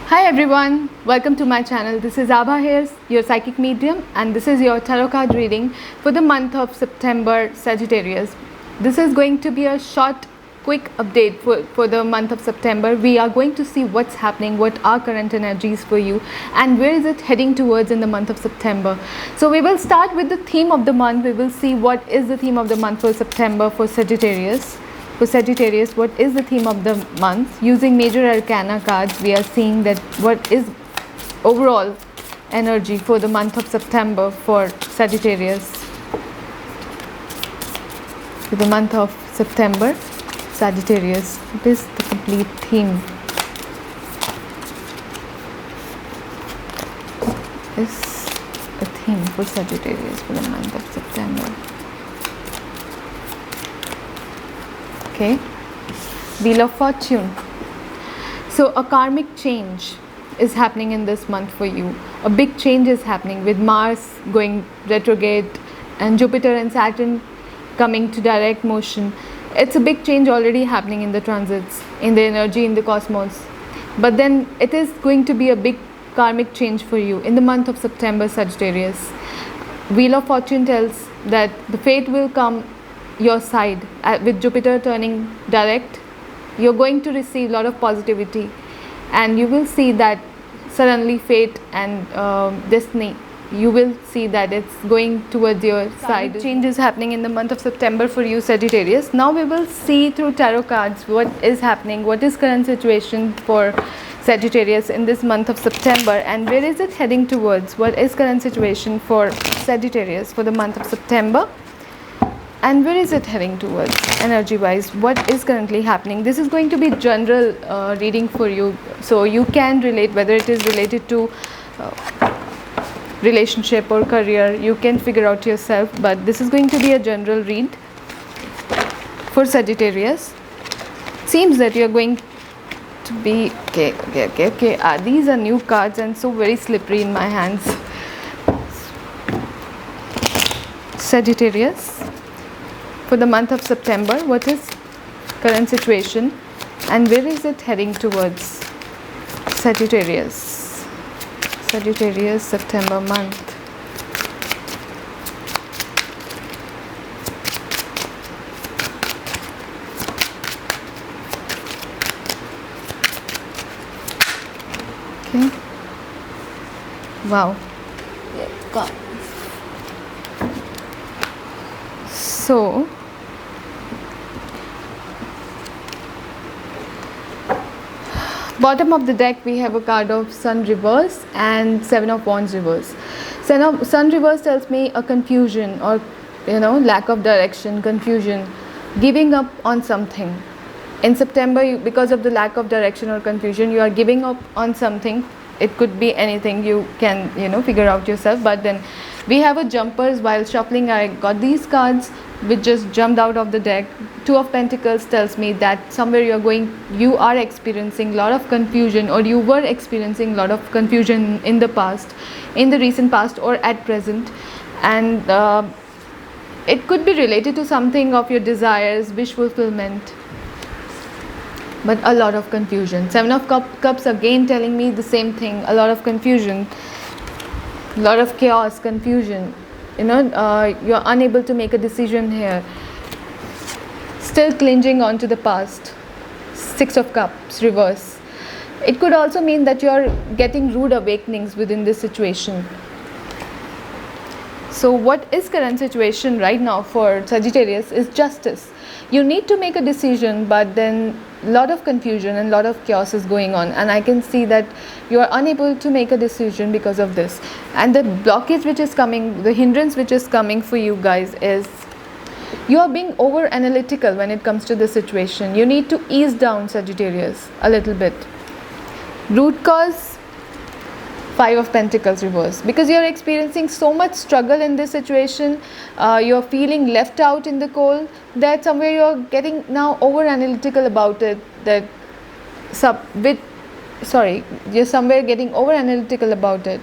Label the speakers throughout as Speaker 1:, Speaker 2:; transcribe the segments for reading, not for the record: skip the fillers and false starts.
Speaker 1: Hi everyone, welcome to my channel. This is Abha here, your psychic medium, and this is your tarot card reading for the month of September, Sagittarius. This is going to be a short, quick update for the month of September. We are going to see what's happening, what are current energies for you, and where is it heading towards in the month of September. So we will start with the theme of the month. We will see what is the theme of the month for September for Sagittarius. For Sagittarius, what is the theme of the month? Using major arcana cards, we are seeing that what is overall energy for the month of September for Sagittarius. For the month of September, Sagittarius, what is the complete theme? What is the theme for Sagittarius for the month of September? Okay, Wheel of Fortune. So a karmic change is happening in this month for you. A big change is happening with Mars going retrograde and Jupiter and Saturn coming to direct motion. It's a big change already happening in the transits, in the energy, in the cosmos. But then it is going to be a big karmic change for you in the month of September, Sagittarius. Wheel of Fortune tells that the fate will come your side. With Jupiter turning direct, you're going to receive a lot of positivity, and you will see that suddenly fate and destiny, you will see that it's going towards your side. Change is happening in the month of September for you, Sagittarius. Now we will see through tarot cards what is happening, what is current situation for Sagittarius in this month of September, and where is it heading towards. What is current situation for Sagittarius for the month of September, and where is it heading towards energy wise? What is currently happening? This is going to be general reading for you, so you can relate whether it is related to relationship or career. You can figure out yourself, but this is going to be a general read for Sagittarius. Seems that you're going to be okay. These are new cards and so very slippery in my hands. Sagittarius, for the month of September, what is current situation and where is it heading towards? Sagittarius, September month. Okay. Wow. God. So bottom of the deck we have a card of Sun reverse and Seven of Wands reverse. Sun reverse tells me a confusion, or lack of direction, confusion, giving up on something. In September, because of the lack of direction or confusion, you are giving up on something. It could be anything, you can figure out yourself. But then we have a jumpers. While shuffling, I got these cards which just jumped out of the deck. Two of Pentacles tells me that somewhere you are experiencing a lot of confusion, or you were experiencing a lot of confusion in the past, in the recent past or at present, and it could be related to something of your desires, wish fulfillment, but a lot of confusion. Seven of Cups again telling me the same thing. A lot of confusion, a lot of chaos, confusion. You're unable to make a decision here. Still clinging on to the past. Six of Cups reverse. It could also mean that you're getting rude awakenings within this situation. So what is current situation right now for Sagittarius is justice. You need to make a decision, but then a lot of confusion and a lot of chaos is going on, and I can see that you are unable to make a decision because of this. And the blockage which is coming, the hindrance which is coming for you guys is you are being over analytical when it comes to the situation. You need to ease down, Sagittarius, a little bit. Root cause, Five of Pentacles reverse, because you're experiencing so much struggle in this situation. You're feeling left out in the cold, that somewhere you're getting now over analytical about it, you're somewhere getting over analytical about it.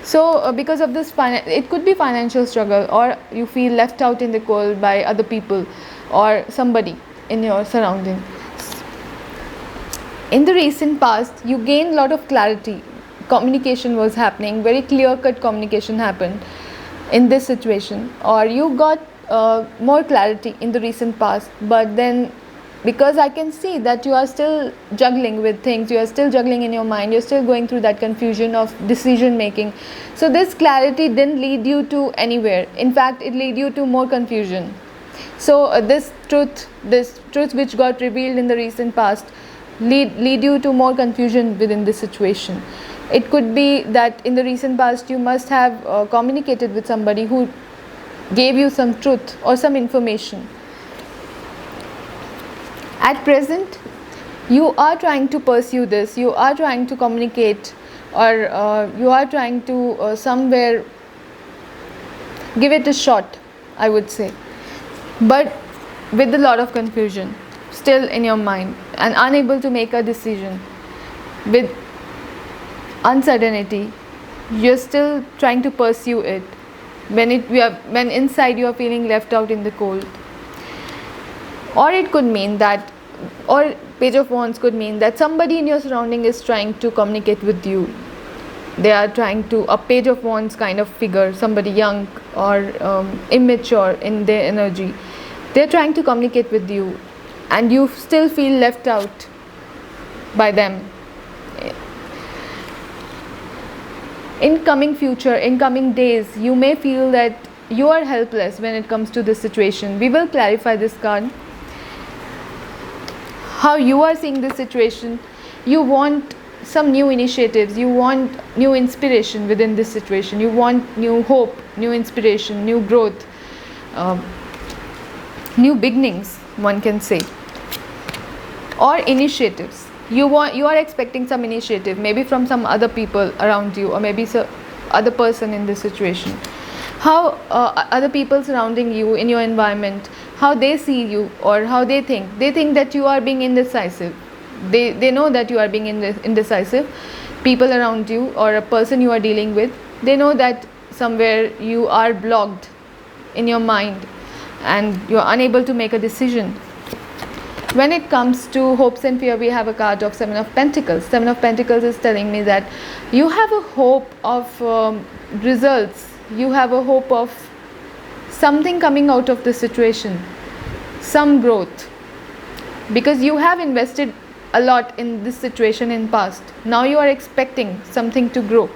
Speaker 1: So because of this, it could be financial struggle, or you feel left out in the cold by other people or somebody in your surrounding. In the recent past, you gained a lot of clarity. Communication was happening, very clear cut communication happened in this situation, or you got more clarity in the recent past. But then, because I can see that you are still juggling with things, you are still juggling in your mind, you're still going through that confusion of decision making. So this clarity didn't lead you to anywhere. In fact, it led you to more confusion. So this truth which got revealed in the recent past lead you to more confusion within this situation. It could be that in the recent past you must have communicated with somebody who gave you some truth or some information. At present, you are trying to pursue this, you are trying to communicate, or you are trying to somewhere give it a shot, I would say, but with a lot of confusion still in your mind and unable to make a decision. With uncertainty, you're still trying to pursue it when inside you are feeling left out in the cold. Or it could mean that, or Page of Wands could mean that somebody in your surrounding is trying to communicate with you. They are trying to, a Page of Wands kind of figure, somebody young or immature in their energy, they're trying to communicate with you and you still feel left out by them. In coming future, in coming days, you may feel that you are helpless when it comes to this situation. We will clarify this card, how you are seeing this situation. You want some new initiatives, you want new inspiration within this situation, you want new hope, new inspiration, new growth, new beginnings, one can say, or initiatives. You are expecting some initiative, maybe from some other people around you, or maybe some other person in this situation. How other people surrounding you in your environment, how they see you or how they think that you are being indecisive. They know that you are being indecisive. People around you or a person you are dealing with, they know that somewhere you are blocked in your mind and you are unable to make a decision. When it comes to hopes and fear, we have a card of Seven of Pentacles. Seven of Pentacles is telling me that you have a hope of results. You have a hope of something coming out of the situation, some growth, because you have invested a lot in this situation in past. Now you are expecting something to grow,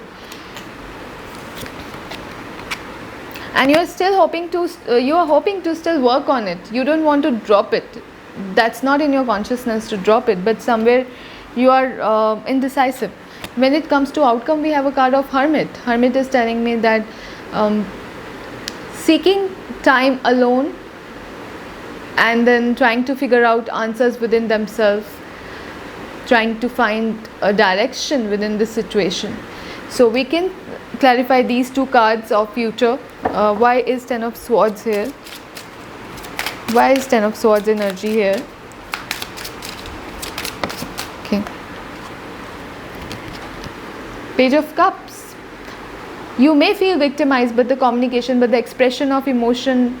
Speaker 1: and you are still hoping to still work on it. You don't want to drop it. That's not in your consciousness to drop it, but somewhere you are indecisive. When it comes to outcome, we have a card of Hermit. Hermit is telling me that seeking time alone and then trying to figure out answers within themselves, trying to find a direction within this situation. So we can clarify these two cards of future. Why is Ten of Swords here? Why is Ten of Swords energy here? Okay. Page of Cups. You may feel victimized, but the expression of emotion.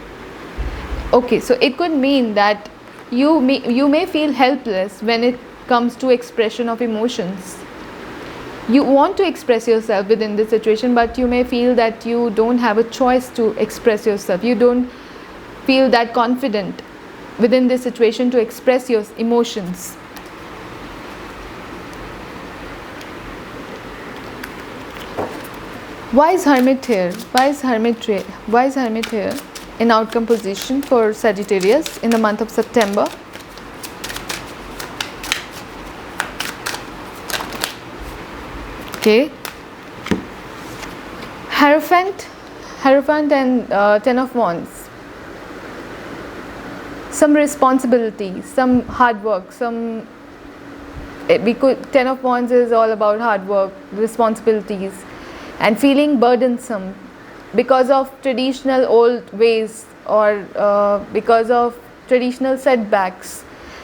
Speaker 1: Okay, so it could mean that you may feel helpless when it comes to expression of emotions. You want to express yourself within this situation, but you may feel that you don't have a choice to express yourself. You don't feel that confident within this situation to express your emotions. Why is Hermit here? Why is Hermit here in outcome position for Sagittarius in the month of September? Okay. Hierophant and Ten of Wands. Some responsibility, some hard work, Ten of Wands is all about hard work, responsibilities, and feeling burdensome because of traditional old ways or because of traditional setbacks.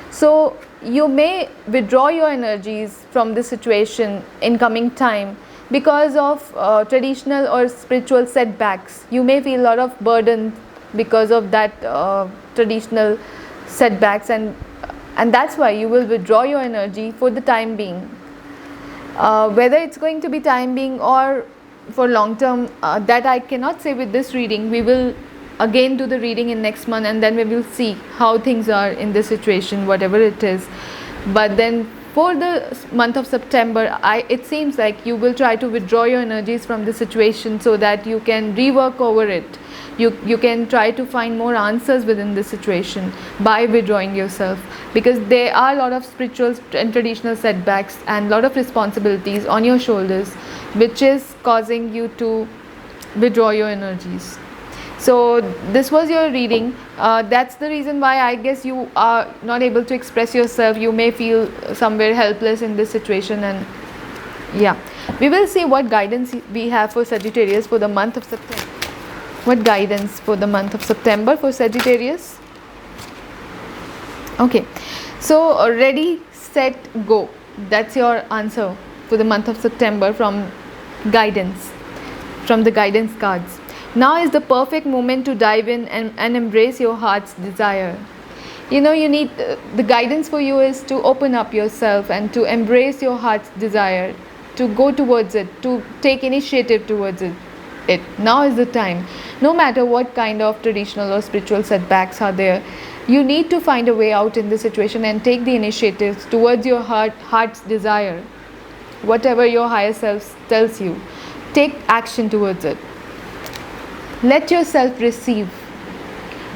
Speaker 1: So you may withdraw your energies from this situation in coming time because of traditional or spiritual setbacks. You may feel a lot of burden because of that traditional setbacks, and and that's why you will withdraw your energy for the time being. Whether it's going to be time being or for long term, that I cannot say with this reading. We will again do the reading in next month, and then we will see how things are in this situation, whatever it is. But then for the month of September, it seems like you will try to withdraw your energies from the situation so that you can rework over it. You can try to find more answers within the situation by withdrawing yourself, because there are a lot of spiritual and traditional setbacks and a lot of responsibilities on your shoulders, which is causing you to withdraw your energies. So this was your reading. That's the reason why I guess you are not able to express yourself. You may feel somewhere helpless in this situation, and yeah, we will see what guidance we have for Sagittarius for the month of September. What guidance for the month of September for Sagittarius? Okay, so ready, set, go. That's your answer for the month of September from guidance, from the guidance cards. Now is the perfect moment to dive in and embrace your heart's desire. You know, you need the guidance for you is to open up yourself and to embrace your heart's desire, to go towards it, to take initiative towards it. Now is the time. No matter what kind of traditional or spiritual setbacks are there, you need to find a way out in this situation and take the initiatives towards your heart's desire. Whatever your higher self tells you, take action towards it. Let yourself receive.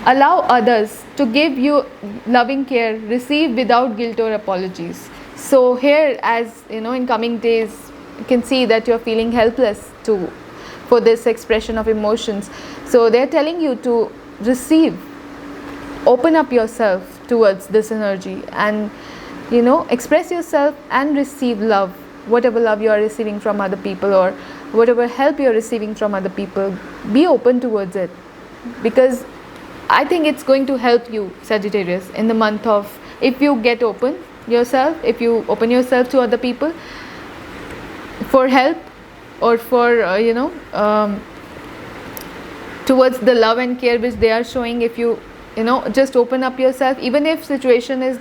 Speaker 1: Allow others to give you loving care. Receive without guilt or apologies. So here, as you know, in coming days, you can see that you're feeling helpless for this expression of emotions. So they're telling you to receive. Open up yourself towards this energy, and you know, express yourself and receive love. Whatever love you are receiving from other people, or whatever help you are receiving from other people, be open towards it, because I think it's going to help you, Sagittarius, in the month of, if you get open yourself, if you open yourself to other people for help, or for towards the love and care which they are showing. If you just open up yourself, even if situation is